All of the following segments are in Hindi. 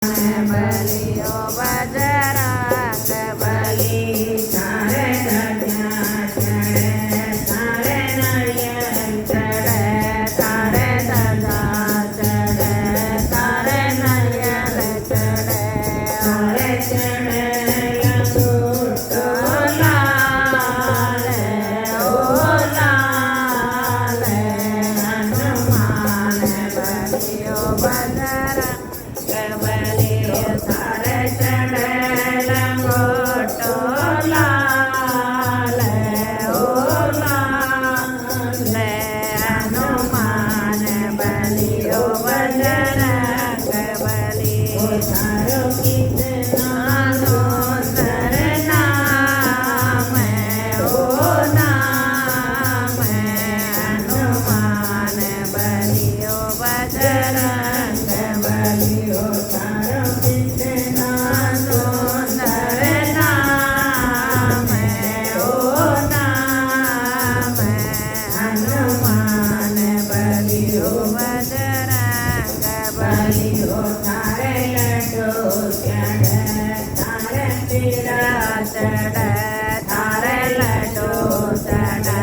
बलियो बजरंग बली तारे नरियल चढ़े तारे नरियल चढ़े तारे ध्वजा चढ़े तारे नरियल चढ़े तारे चढ़े लंगोटो लाल ओ लाल हनुमान बलियो बजरंग बलियो तारे चढ़े लंगोटो लाल ओ लाल हनुमान बलियो बजरंग बलियो तारो कितना सुंदर नाम ओ नाम हनुमान बलियो बजरंग बलियो तारो कितना सुंदर नाम ओ नाम हनुमान बलियो बजरंग बलियो तारे लड्डू चढ़े तारे पीड़ा चढ़े तारे लड्डू चढ़े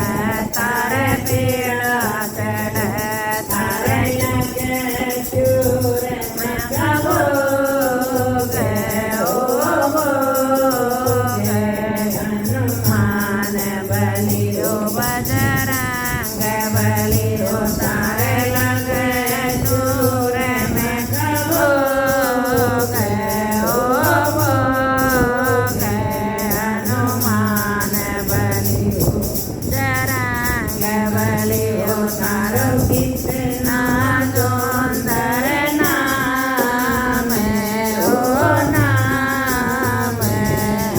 तारे पीड़ा चढ़े तारे लगे चूर में भोग ओ भोग हनुमान बलियो बजरंग बलियो तारे लगे चूर में भोग ओ भोग हनुमान बलियो बजरंग बलियो तारो कितना सुंदर नाम ओ नाम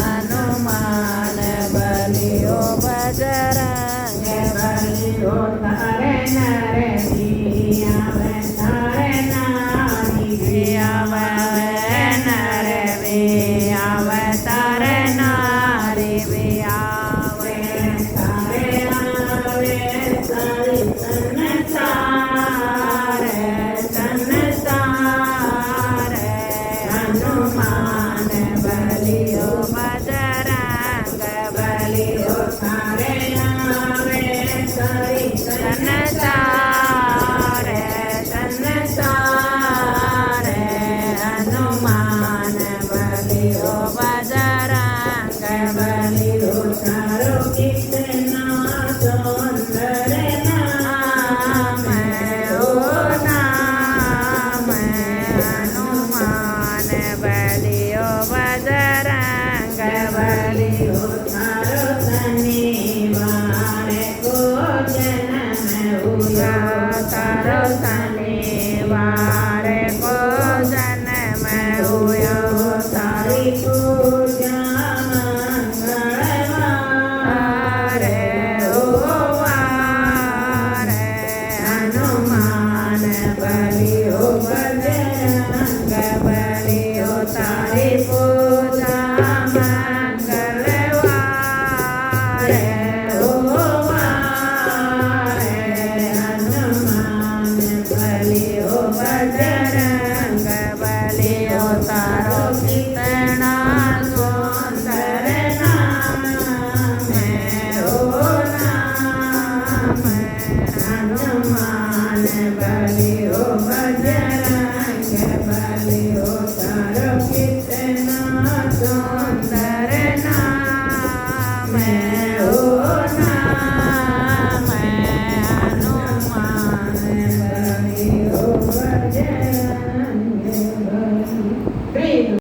हनुमान बलियो बजरंग बलियो तारे नरे आवे तारे नारी आवे नरे आवे तारे नारी आवे तारे आवे तारी तन तारे हनुमान बलियो बजरंग बलियो तारे आवे तारी तन तारे हनुमान बलियो बजरंग बलियो तारो कितना सुंदर नाम ओ नाम हनुमान बलियो बजरंग बलियो तारो शनिवार को जन्म हुआ तारो शनिवार को जन्म हुआ तारी पूजा मंगलवार ओ वार हनुमान बलियो बजरंग बलियो तारी पूजा मंगलवार ओ वार हनुमान बलियो बजरंग बलियो तारी